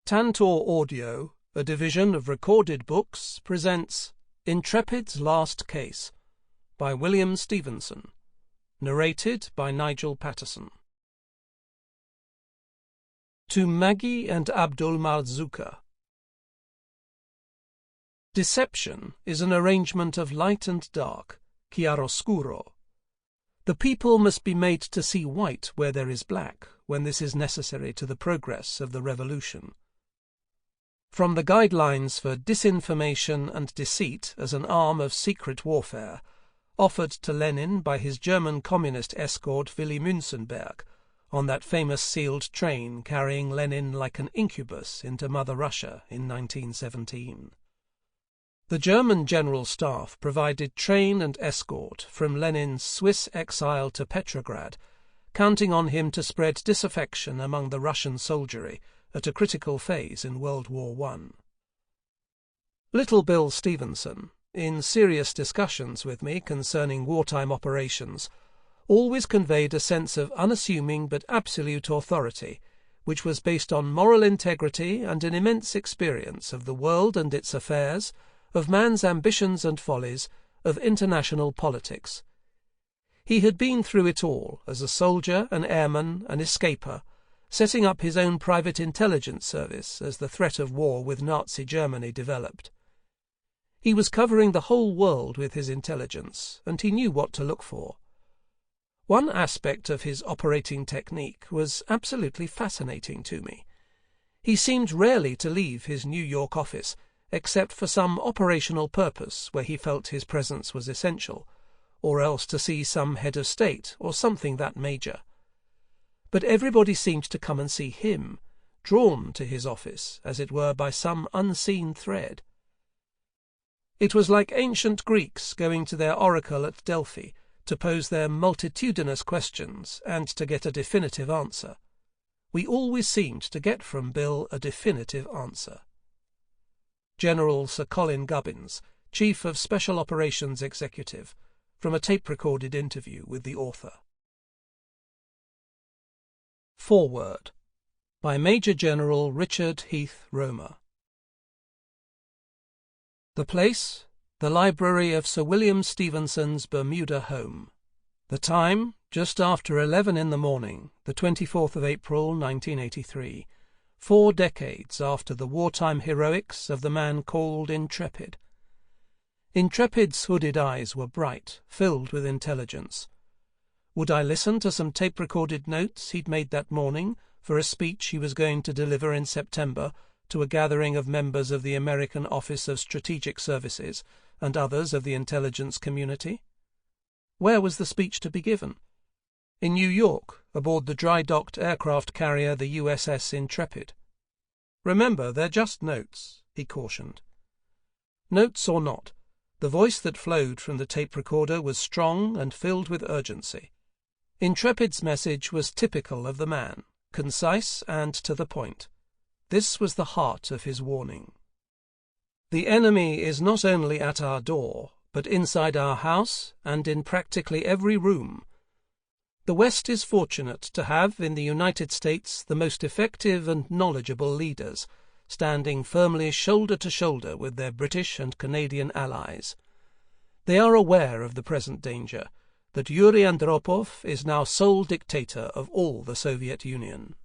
Tantor Audio, a division of Recorded Books, presents Intrepid's Last Case by William Stevenson, narrated by Nigel Patterson. To Maggie and Abdul Marzuka. Deception is an arrangement of light and dark, chiaroscuro. The people must be made to see white where there is black, when this is necessary to the progress of the revolution. From the guidelines for disinformation and deceit as an arm of secret warfare, offered to Lenin by his German communist escort Willy Münzenberg on that famous sealed train carrying Lenin like an incubus into Mother Russia in 1917. The German General Staff provided train and escort from Lenin's Swiss exile to Petrograd, counting on him to spread disaffection among the Russian soldiery at a critical phase in World War I. Little Bill Stevenson, in serious discussions with me concerning wartime operations, always conveyed a sense of unassuming but absolute authority, which was based on moral integrity and an immense experience of the world and its affairs, of man's ambitions and follies, of international politics. He had been through it all as a soldier, an airman, an escaper, setting up his own private intelligence service as the threat of war with Nazi Germany developed. He was covering the whole world with his intelligence, and he knew what to look for. One aspect of his operating technique was absolutely fascinating to me. He seemed rarely to leave his New York office, except for some operational purpose where he felt his presence was essential, or else to see some head of state or something that major. But everybody seemed to come and see him, drawn to his office, as it were, by some unseen thread. It was like ancient Greeks going to their oracle at Delphi to pose their multitudinous questions and to get a definitive answer. We always seemed to get from Bill a definitive answer. General Sir Colin Gubbins, Chief of Special Operations Executive, from a tape-recorded interview with the author. Foreword by Major General Richard Heath Romer. The place, the library of Sir William Stephenson's Bermuda home. The time, just after 11 in the morning, the 24th of April, 1983, 4 decades after the wartime heroics of the man called Intrepid. Intrepid's hooded eyes were bright, filled with intelligence. Would I listen to some tape-recorded notes he'd made that morning for a speech he was going to deliver in September to a gathering of members of the American Office of Strategic Services and others of the intelligence community? Where was the speech to be given? In New York, aboard the dry-docked aircraft carrier the USS Intrepid. Remember, they're just notes, he cautioned. Notes or not, the voice that flowed from the tape recorder was strong and filled with urgency. Intrepid's message was typical of the man, concise and to the point. This was the heart of his warning. The enemy is not only at our door, but inside our house and in practically every room. The West is fortunate to have in the United States the most effective and knowledgeable leaders, standing firmly shoulder to shoulder with their British and Canadian allies. They are aware of the present danger, that Yuri Andropov is now sole dictator of all the Soviet Union.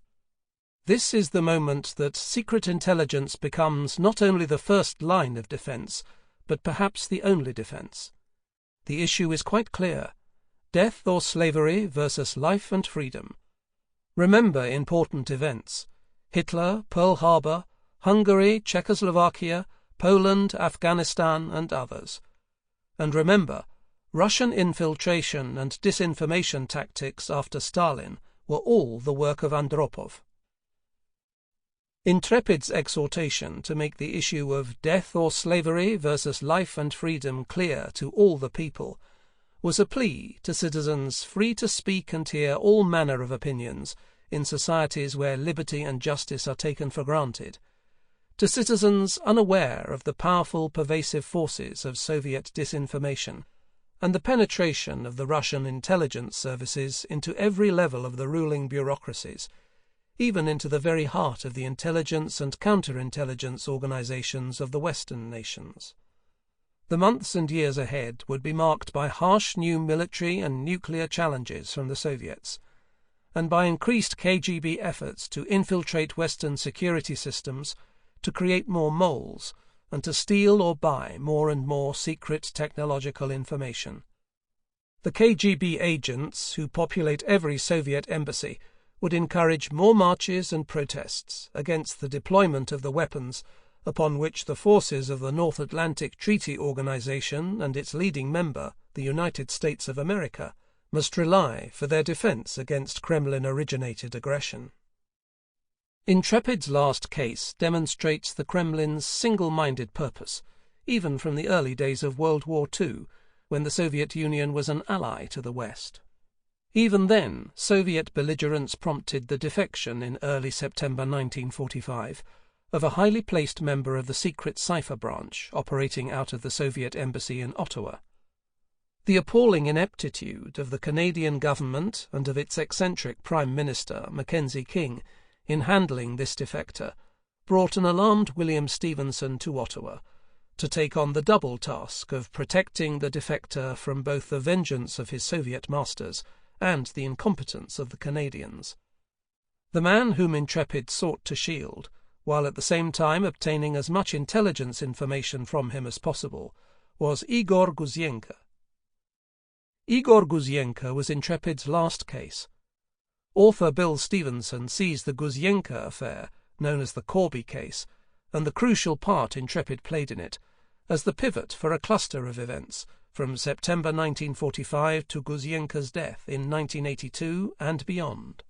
This is the moment that secret intelligence becomes not only the first line of defense, but perhaps the only defense. The issue is quite clear: death or slavery versus life and freedom. Remember important events: Hitler, Pearl Harbor, Hungary, Czechoslovakia, Poland, Afghanistan, and others. And remember, Russian infiltration and disinformation tactics after Stalin were all the work of Andropov. Intrepid's exhortation to make the issue of death or slavery versus life and freedom clear to all the people was a plea to citizens free to speak and hear all manner of opinions in societies where liberty and justice are taken for granted, to citizens unaware of the powerful pervasive forces of Soviet disinformation and the penetration of the Russian intelligence services into every level of the ruling bureaucracies, even into the very heart of the intelligence and counterintelligence organizations of the Western nations. The months and years ahead would be marked by harsh new military and nuclear challenges from the Soviets, and by increased KGB efforts to infiltrate Western security systems, to create more moles, and to steal or buy more and more secret technological information. The KGB agents who populate every Soviet embassy would encourage more marches and protests against the deployment of the weapons upon which the forces of the North Atlantic Treaty Organization and its leading member, the United States of America, must rely for their defense against Kremlin-originated aggression. Intrepid's last case demonstrates the Kremlin's single-minded purpose, even from the early days of World War II, when the Soviet Union was an ally to the West. Even then, Soviet belligerence prompted the defection in early September 1945 of a highly placed member of the secret cipher branch operating out of the Soviet embassy in Ottawa. The appalling ineptitude of the Canadian government and of its eccentric Prime Minister, Mackenzie King, in handling this defector brought an alarmed William Stevenson to Ottawa to take on the double task of protecting the defector from both the vengeance of his Soviet masters and the incompetence of the Canadians. The man whom Intrepid sought to shield, while at the same time obtaining as much intelligence information from him as possible, was Igor Gouzenko. Igor Gouzenko was Intrepid's last case. Author Bill Stevenson sees the Gouzenko affair, known as the Corby case, and the crucial part Intrepid played in it, as the pivot for a cluster of events from September 1945 to Gouzenko's death in 1982 and beyond.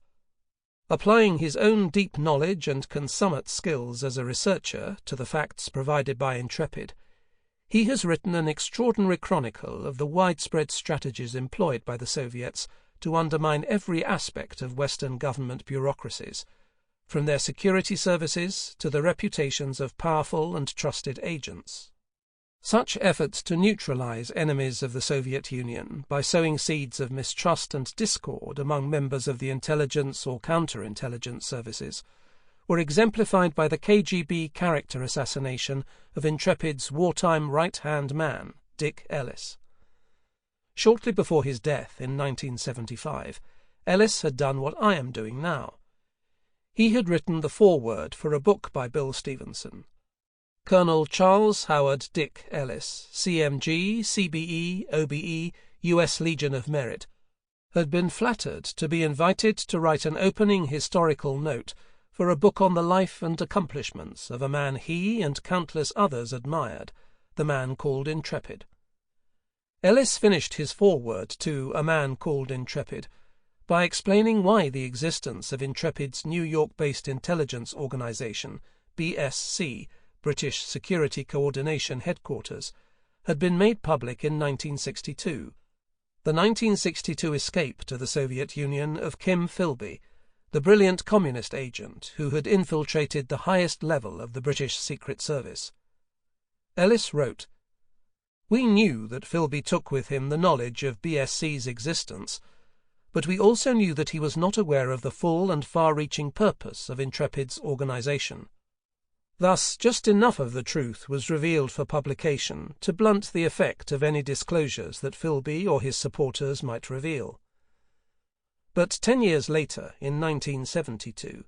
Applying his own deep knowledge and consummate skills as a researcher to the facts provided by Intrepid, he has written an extraordinary chronicle of the widespread strategies employed by the Soviets to undermine every aspect of Western government bureaucracies, from their security services to the reputations of powerful and trusted agents. Such efforts to neutralize enemies of the Soviet Union by sowing seeds of mistrust and discord among members of the intelligence or counterintelligence services were exemplified by the KGB character assassination of Intrepid's wartime right-hand man, Dick Ellis. Shortly before his death in 1975, Ellis had done what I am doing now. He had written the foreword for a book by Bill Stevenson. Colonel Charles Howard Dick Ellis, CMG, CBE, OBE, U.S. Legion of Merit, had been flattered to be invited to write an opening historical note for a book on the life and accomplishments of a man he and countless others admired, the man called Intrepid. Ellis finished his foreword to A Man Called Intrepid by explaining why the existence of Intrepid's New York-based intelligence organization, BSC, British Security Coordination Headquarters, had been made public in 1962. The 1962 escape to the Soviet Union of Kim Philby, the brilliant communist agent who had infiltrated the highest level of the British Secret Service. Ellis wrote, "We knew that Philby took with him the knowledge of BSC's existence, but we also knew that he was not aware of the full and far-reaching purpose of Intrepid's organization. Thus, just enough of the truth was revealed for publication to blunt the effect of any disclosures that Philby or his supporters might reveal. But 10 years later, in 1972,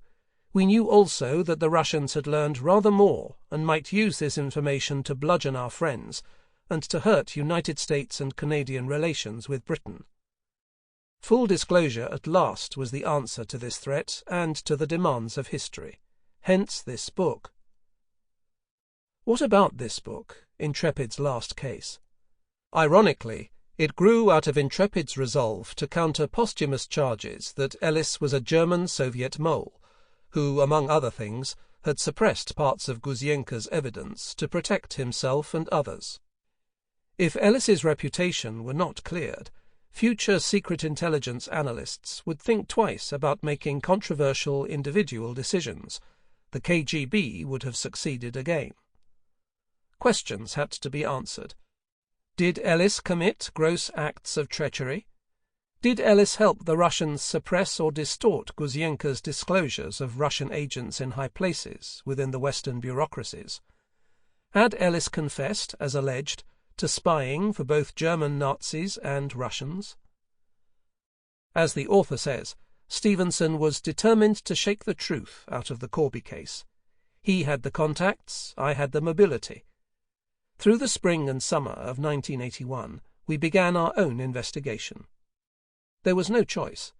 we knew also that the Russians had learned rather more and might use this information to bludgeon our friends and to hurt United States and Canadian relations with Britain. Full disclosure at last was the answer to this threat and to the demands of history. Hence this book." What about this book, Intrepid's last case? Ironically, it grew out of Intrepid's resolve to counter posthumous charges that Ellis was a German Soviet mole, who, among other things, had suppressed parts of Gouzenko's evidence to protect himself and others. If Ellis's reputation were not cleared, future secret intelligence analysts would think twice about making controversial individual decisions. The KGB would have succeeded again. Questions had to be answered. Did Ellis commit gross acts of treachery? Did Ellis help the Russians suppress or distort Gouzenko's disclosures of Russian agents in high places within the Western bureaucracies? Had Ellis confessed, as alleged, to spying for both German Nazis and Russians? As the author says, Stevenson was determined to shake the truth out of the Corby case. He had the contacts, I had the mobility. Through the spring and summer of 1981, we began our own investigation. There was no choice.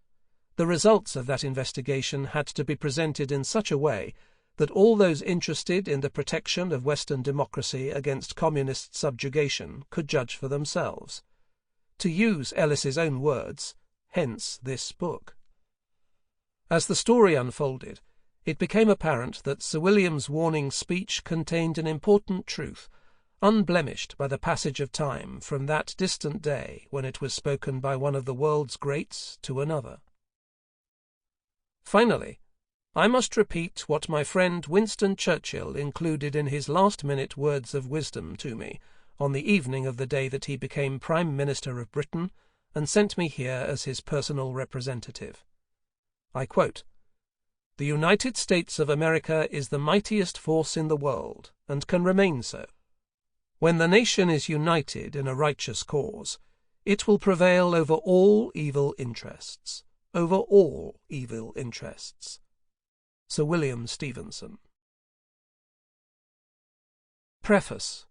The results of that investigation had to be presented in such a way that all those interested in the protection of Western democracy against communist subjugation could judge for themselves. To use Ellis's own words, hence this book. As the story unfolded, it became apparent that Sir William's warning speech contained an important truth, unblemished by the passage of time from that distant day when it was spoken by one of the world's greats to another. Finally, I must repeat what my friend Winston Churchill included in his last-minute words of wisdom to me on the evening of the day that he became Prime Minister of Britain and sent me here as his personal representative. I quote, "The United States of America is the mightiest force in the world, and can remain so. When the nation is united in a righteous cause, it will prevail over all evil interests, over all evil interests." Sir William Stephenson. Preface.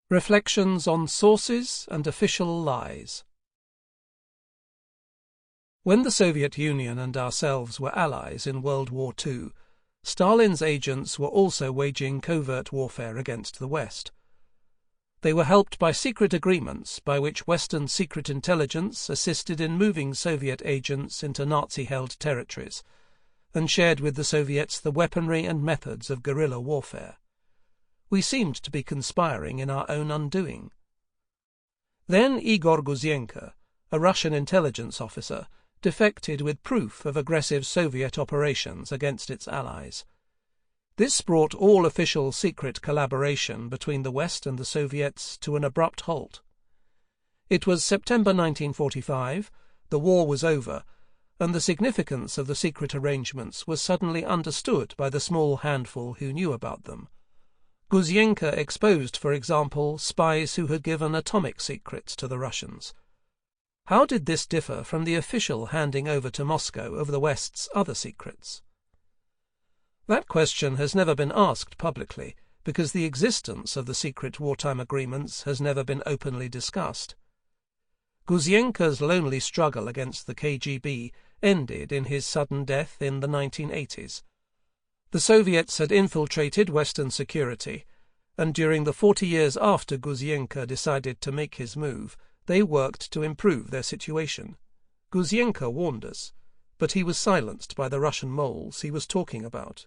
Reflections on Sources and Official Lies. When the Soviet Union and ourselves were allies in World War II, Stalin's agents were also waging covert warfare against the West. They were helped by secret agreements by which Western secret intelligence assisted in moving Soviet agents into Nazi-held territories, and shared with the Soviets the weaponry and methods of guerrilla warfare. We seemed to be conspiring in our own undoing. Then Igor Gouzenko, a Russian intelligence officer, defected with proof of aggressive Soviet operations against its allies. This brought all official secret collaboration between the West and the Soviets to an abrupt halt. It was September 1945, the war was over, and the significance of the secret arrangements was suddenly understood by the small handful who knew about them. Gouzenko exposed, for example, spies who had given atomic secrets to the Russians. How did this differ from the official handing over to Moscow of the West's other secrets? That question has never been asked publicly, because the existence of the secret wartime agreements has never been openly discussed. Gouzenko's lonely struggle against the KGB ended in his sudden death in the 1980s. The Soviets had infiltrated Western security, and during the 40 years after Gouzenko decided to make his move, they worked to improve their situation. Gouzenko warned us, but he was silenced by the Russian moles he was talking about.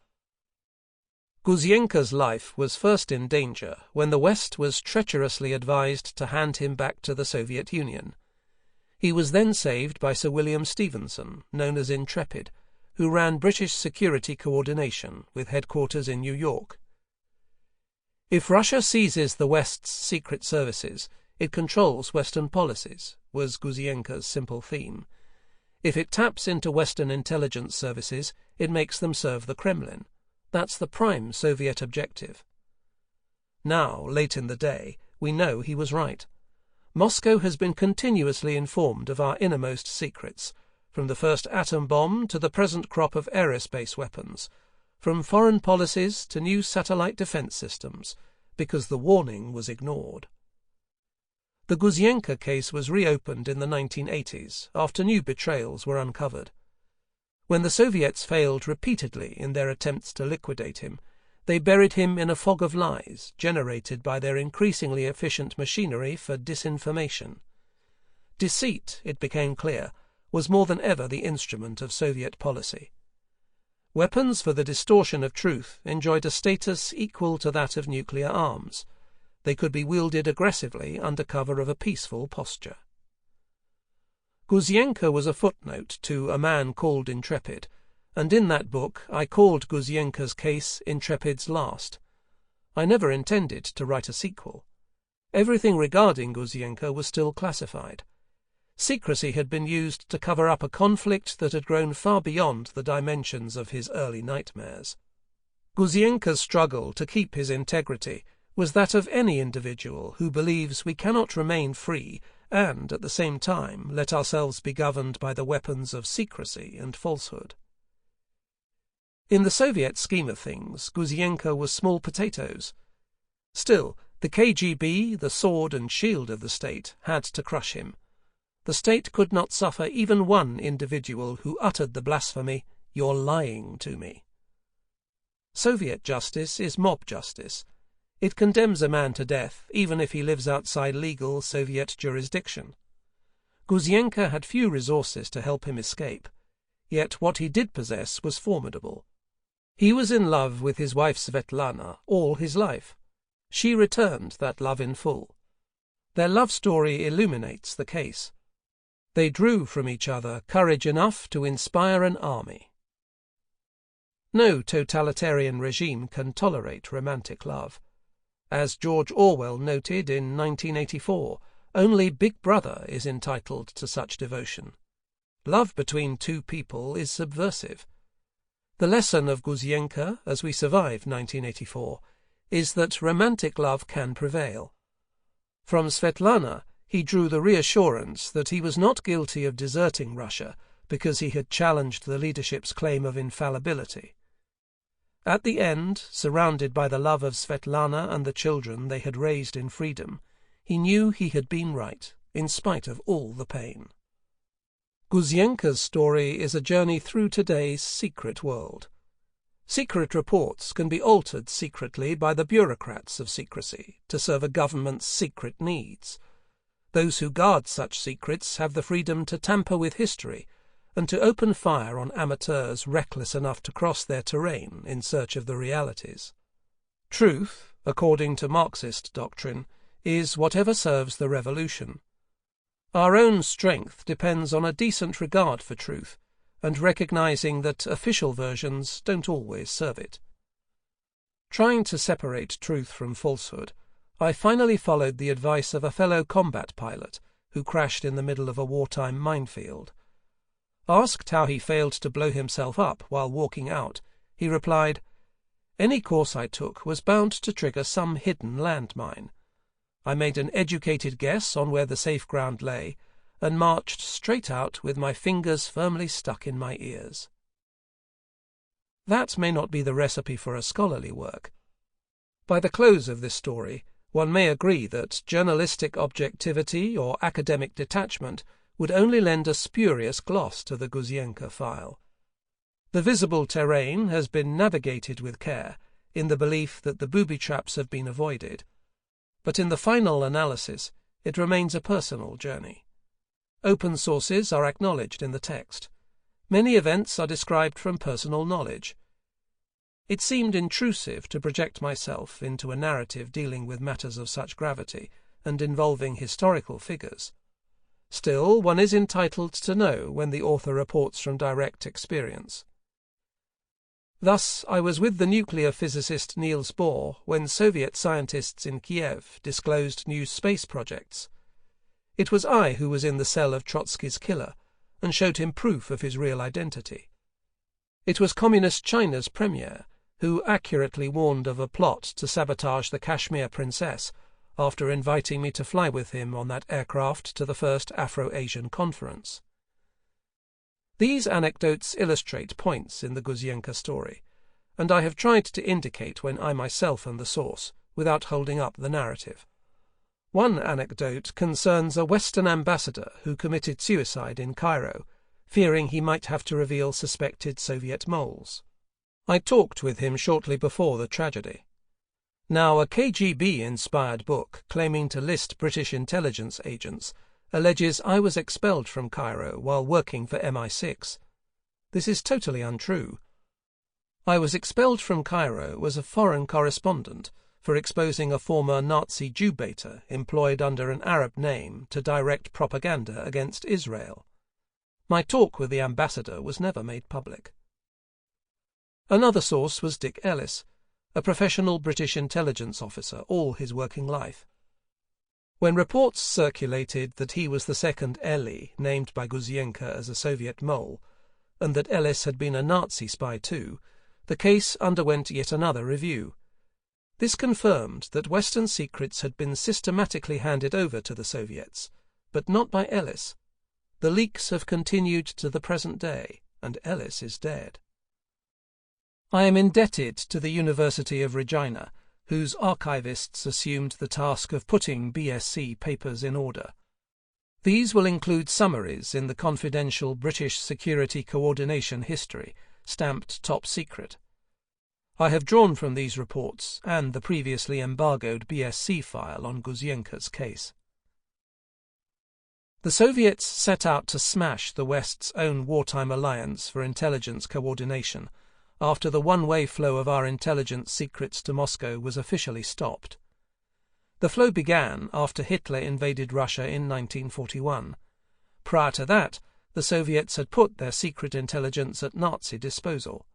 Gouzenko's life was first in danger when the West was treacherously advised to hand him back to the Soviet Union. He was then saved by Sir William Stephenson, known as Intrepid, who ran British security coordination with headquarters in New York. "If Russia seizes the West's secret services, it controls Western policies," was Gouzenko's simple theme. "If it taps into Western intelligence services, it makes them serve the Kremlin. That's the prime Soviet objective." Now, late in the day, we know he was right. Moscow has been continuously informed of our innermost secrets, from the first atom bomb to the present crop of aerospace weapons, from foreign policies to new satellite defense systems, because the warning was ignored. The Gouzenko case was reopened in the 1980s after new betrayals were uncovered. When the Soviets failed repeatedly in their attempts to liquidate him, they buried him in a fog of lies generated by their increasingly efficient machinery for disinformation. Deceit, it became clear, was more than ever the instrument of Soviet policy. Weapons for the distortion of truth enjoyed a status equal to that of nuclear arms. They could be wielded aggressively under cover of a peaceful posture. Gouzenko was a footnote to A Man Called Intrepid, and in that book I called Gouzenko's case Intrepid's Last. I never intended to write a sequel. Everything regarding Gouzenko was still classified. Secrecy had been used to cover up a conflict that had grown far beyond the dimensions of his early nightmares. Gouzenko's struggle to keep his integrity was that of any individual who believes we cannot remain free and, at the same time, let ourselves be governed by the weapons of secrecy and falsehood. In the Soviet scheme of things, Gouzenko was small potatoes. Still, the KGB, the sword and shield of the state, had to crush him. The state could not suffer even one individual who uttered the blasphemy, "You're lying to me." Soviet justice is mob justice. It condemns a man to death even if he lives outside legal Soviet jurisdiction. Gouzenko had few resources to help him escape, yet what he did possess was formidable. He was in love with his wife Svetlana all his life. She returned that love in full. Their love story illuminates the case. They drew from each other courage enough to inspire an army. No totalitarian regime can tolerate romantic love. As George Orwell noted in 1984, only Big Brother is entitled to such devotion. Love between two people is subversive. The lesson of Gouzenko, as we survive 1984, is that romantic love can prevail. From Svetlana, he drew the reassurance that he was not guilty of deserting Russia because he had challenged the leadership's claim of infallibility. At the end, surrounded by the love of Svetlana and the children they had raised in freedom, he knew he had been right, in spite of all the pain. Gouzenko's story is a journey through today's secret world. Secret reports can be altered secretly by the bureaucrats of secrecy to serve a government's secret needs. Those who guard such secrets have the freedom to tamper with history and to open fire on amateurs reckless enough to cross their terrain in search of the realities. Truth, according to Marxist doctrine, is whatever serves the revolution. Our own strength depends on a decent regard for truth and recognizing that official versions don't always serve it. Trying to separate truth from falsehood, I finally followed the advice of a fellow combat pilot who crashed in the middle of a wartime minefield. Asked how he failed to blow himself up while walking out, he replied, "Any course I took was bound to trigger some hidden landmine. I made an educated guess on where the safe ground lay, and marched straight out with my fingers firmly stuck in my ears." That may not be the recipe for a scholarly work. By the close of this story, one may agree that journalistic objectivity or academic detachment would only lend a spurious gloss to the Gouzenko file. The visible terrain has been navigated with care, in the belief that the booby traps have been avoided. But in the final analysis, it remains a personal journey. Open sources are acknowledged in the text. Many events are described from personal knowledge. It seemed intrusive to project myself into a narrative dealing with matters of such gravity and involving historical figures. Still, one is entitled to know when the author reports from direct experience. Thus, I was with the nuclear physicist Niels Bohr when Soviet scientists in Kiev disclosed new space projects. It was I who was in the cell of Trotsky's killer and showed him proof of his real identity. It was Communist China's premier who accurately warned of a plot to sabotage the Kashmir princess after inviting me to fly with him on that aircraft to the first Afro-Asian conference. These anecdotes illustrate points in the Gouzenko story, and I have tried to indicate when I myself am the source, without holding up the narrative. One anecdote concerns a Western ambassador who committed suicide in Cairo, fearing he might have to reveal suspected Soviet moles. I talked with him shortly before the tragedy. Now, a KGB-inspired book claiming to list British intelligence agents alleges I was expelled from Cairo while working for MI6. This is totally untrue. I was expelled from Cairo as a foreign correspondent for exposing a former Nazi Jew baiter employed under an Arab name to direct propaganda against Israel. My talk with the ambassador was never made public. Another source was Dick Ellis, a professional British intelligence officer all his working life. When reports circulated that he was the second Ellis named by Gouzenko as a Soviet mole, and that Ellis had been a Nazi spy too, the case underwent yet another review. This confirmed that Western secrets had been systematically handed over to the Soviets, but not by Ellis. The leaks have continued to the present day, and Ellis is dead. I am indebted to the University of Regina, whose archivists assumed the task of putting BSc papers in order. These will include summaries in the confidential British Security Coordination History, stamped Top Secret. I have drawn from these reports and the previously embargoed BSc file on Gouzenko's case. The Soviets set out to smash the West's own wartime alliance for intelligence coordination after the one-way flow of our intelligence secrets to Moscow was officially stopped. The flow began after Hitler invaded Russia in 1941. Prior to that, the Soviets had put their secret intelligence at Nazi disposal.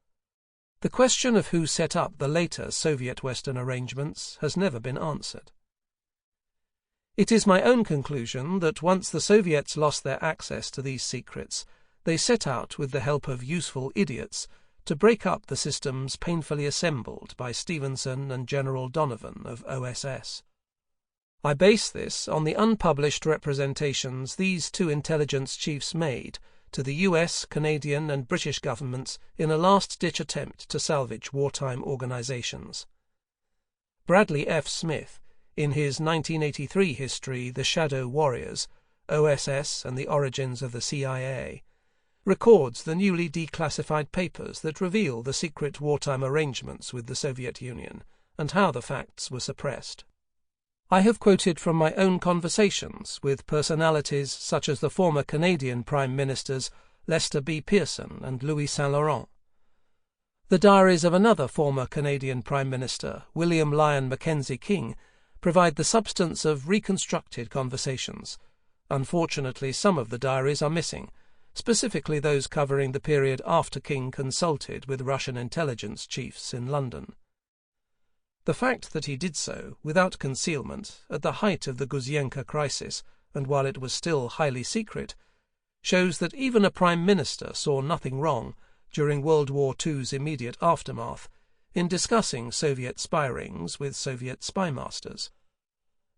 The question of who set up the later Soviet-Western arrangements has never been answered. It is my own conclusion that once the Soviets lost their access to these secrets, they set out with the help of useful idiots to break up the systems painfully assembled by Stevenson and General Donovan of OSS. I base this on the unpublished representations these two intelligence chiefs made to the US, Canadian and British governments in a last-ditch attempt to salvage wartime organizations. Bradley F. Smith, in his 1983 history The Shadow Warriors, OSS and the Origins of the CIA, records the newly declassified papers that reveal the secret wartime arrangements with the Soviet Union and how the facts were suppressed. I have quoted from my own conversations with personalities such as the former Canadian Prime Ministers Lester B. Pearson and Louis Saint Laurent. The diaries of another former Canadian Prime Minister, William Lyon Mackenzie King, provide the substance of reconstructed conversations. Unfortunately, some of the diaries are missing, specifically those covering the period after King consulted with Russian intelligence chiefs in London. The fact that he did so, without concealment, at the height of the Gouzenko crisis, and while it was still highly secret, shows that even a Prime Minister saw nothing wrong, during World War II's immediate aftermath, in discussing Soviet spy rings with Soviet spy masters.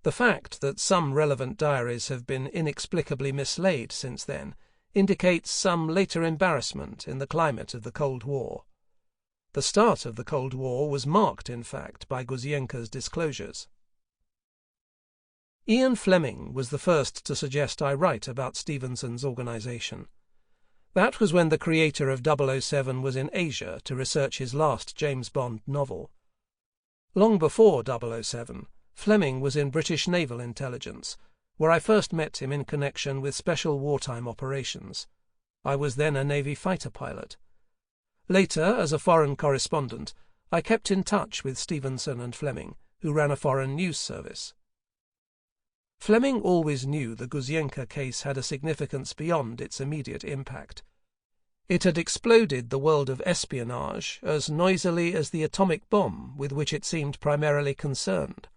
The fact that some relevant diaries have been inexplicably mislaid since then indicates some later embarrassment in the climate of the Cold War. The start of the Cold War was marked, in fact, by Gouzenko's disclosures. Ian Fleming was the first to suggest I write about Stevenson's organization. That was when the creator of 007 was in Asia to research his last James Bond novel. Long before 007, Fleming was in British naval intelligence, where I first met him in connection with special wartime operations. I was then a Navy fighter pilot. Later, as a foreign correspondent, I kept in touch with Stevenson and Fleming, who ran a foreign news service. Fleming always knew the Gouzenko case had a significance beyond its immediate impact. It had exploded the world of espionage as noisily as the atomic bomb with which it seemed primarily concerned.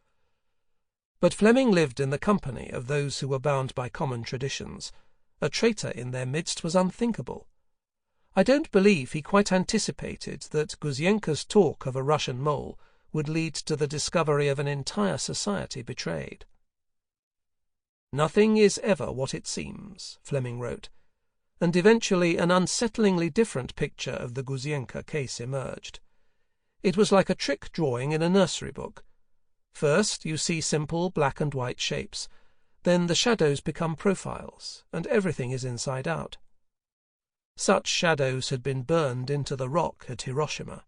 But Fleming lived in the company of those who were bound by common traditions. A traitor in their midst was unthinkable. I don't believe he quite anticipated that Gouzenko's talk of a Russian mole would lead to the discovery of an entire society betrayed. "Nothing is ever what it seems," Fleming wrote, and eventually an unsettlingly different picture of the Gouzenko case emerged. It was like a trick drawing in a nursery book. First you see simple black and white shapes, then the shadows become profiles, and everything is inside out. Such shadows had been burned into the rock at Hiroshima.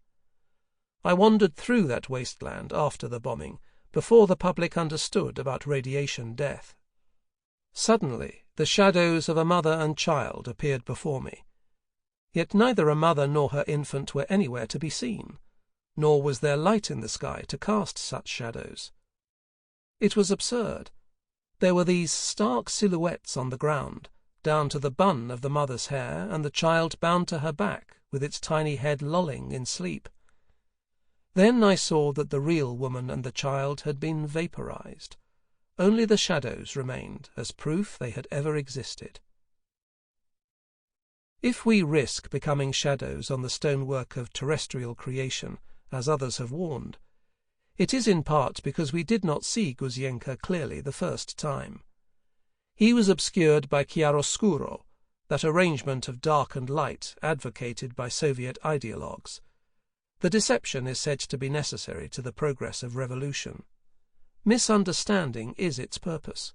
I wandered through that wasteland after the bombing, before the public understood about radiation death. Suddenly, the shadows of a mother and child appeared before me. Yet neither a mother nor her infant were anywhere to be seen, nor was there light in the sky to cast such shadows. It was absurd. There were these stark silhouettes on the ground, down to the bun of the mother's hair and the child bound to her back, with its tiny head lolling in sleep. Then I saw that the real woman and the child had been vaporized. only the shadows remained as proof they had ever existed. If we risk becoming shadows on the stonework of terrestrial creation, as others have warned, it is in part because we did not see Gouzenko clearly the first time. He was obscured by chiaroscuro, that arrangement of dark and light advocated by Soviet ideologues. The deception is said to be necessary to the progress of revolution. Misunderstanding is its purpose.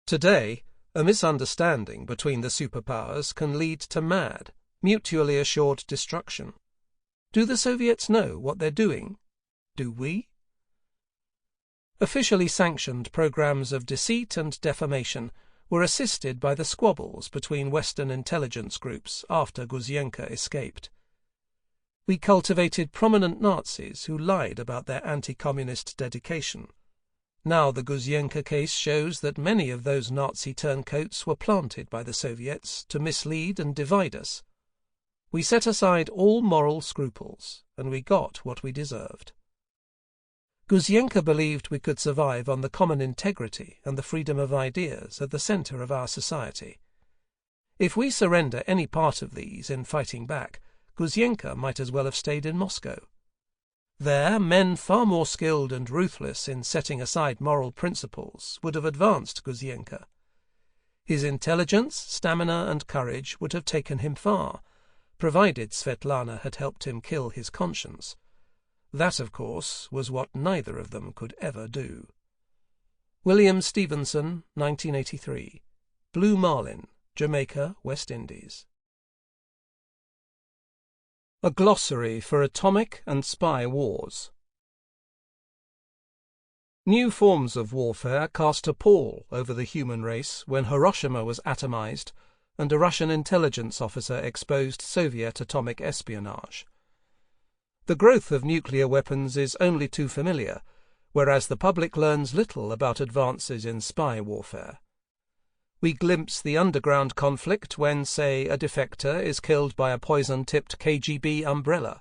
Today, a misunderstanding between the superpowers can lead to mad, mutually assured destruction. Do the Soviets know what they're doing? Do we? Officially sanctioned programs of deceit and defamation were assisted by the squabbles between Western intelligence groups after Gouzenko escaped. We cultivated prominent Nazis who lied about their anti-communist dedication. Now the Gouzenko case shows that many of those Nazi turncoats were planted by the Soviets to mislead and divide us. We set aside all moral scruples, and we got what we deserved. Gouzenko believed we could survive on the common integrity and the freedom of ideas at the centre of our society. If we surrender any part of these in fighting back, Gouzenko might as well have stayed in Moscow. There, men far more skilled and ruthless in setting aside moral principles would have advanced Gouzenko. His intelligence, stamina, and courage would have taken him far, provided Svetlana had helped him kill his conscience. That, of course, was what neither of them could ever do. William Stevenson, 1983. Blue Marlin, Jamaica, West Indies. A Glossary for Atomic and Spy Wars. New forms of warfare cast a pall over the human race when Hiroshima was atomized and a Russian intelligence officer exposed Soviet atomic espionage. The growth of nuclear weapons is only too familiar, whereas the public learns little about advances in spy warfare. We glimpse the underground conflict when, say, a defector is killed by a poison-tipped KGB umbrella.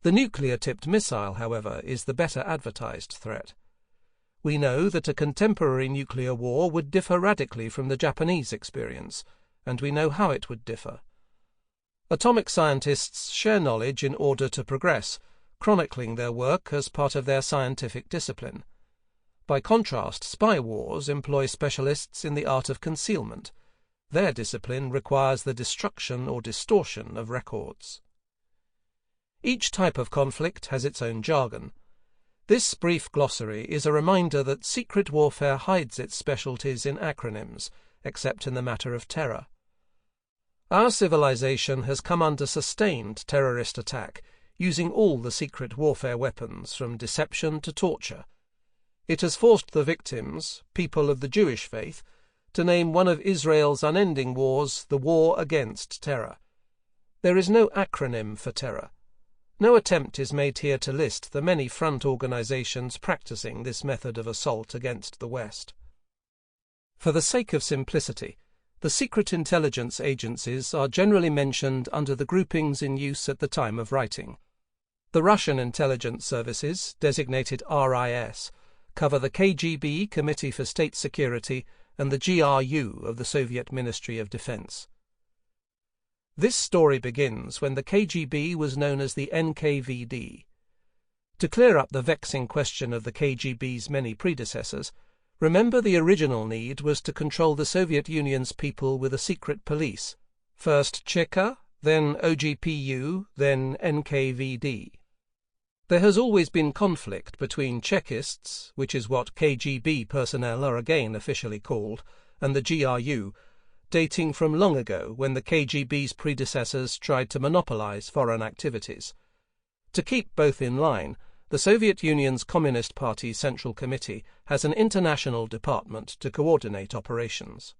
The nuclear-tipped missile, however, is the better advertised threat. We know that a contemporary nuclear war would differ radically from the Japanese experience, and we know how it would differ. Atomic scientists share knowledge in order to progress, chronicling their work as part of their scientific discipline. By contrast, spy wars employ specialists in the art of concealment. Their discipline requires the destruction or distortion of records. Each type of conflict has its own jargon. This brief glossary is a reminder that secret warfare hides its specialties in acronyms, except in the matter of terror. Our civilization has come under sustained terrorist attack, using all the secret warfare weapons from deception to torture. It has forced the victims, people of the Jewish faith, to name one of Israel's unending wars the war against terror. There is no acronym for terror. No attempt is made here to list the many front organizations practicing this method of assault against the West. For the sake of simplicity, the secret intelligence agencies are generally mentioned under the groupings in use at the time of writing. The Russian intelligence services, designated RIS, cover the KGB, Committee for State Security, and the GRU of the Soviet Ministry of Defense. This story begins when the KGB was known as the NKVD. To clear up the vexing question of the KGB's many predecessors, remember the original need was to control the Soviet Union's people with a secret police, first Cheka, then OGPU, then NKVD. There has always been conflict between Chekists, which is what KGB personnel are again officially called, and the GRU, dating from long ago when the KGB's predecessors tried to monopolize foreign activities. To keep both in line, the Soviet Union's Communist Party Central Committee has an international department to coordinate operations.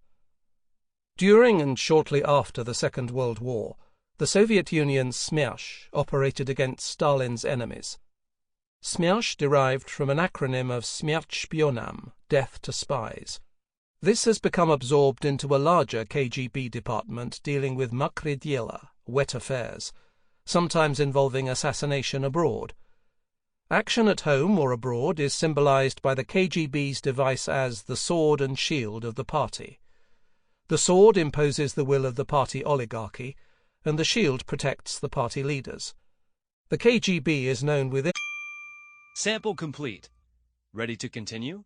During and shortly after the Second World War, the Soviet Union's Smersh operated against Stalin's enemies. Smersh derived from an acronym of Smert Spionam, death to spies. This has become absorbed into a larger KGB department dealing with Mokre Dela, wet affairs, sometimes involving assassination abroad. Action at home or abroad is symbolized by the KGB's device as the sword and shield of the party. The sword imposes the will of the party oligarchy, and the shield protects the party leaders. The KGB is known within. Sample complete. Ready to continue?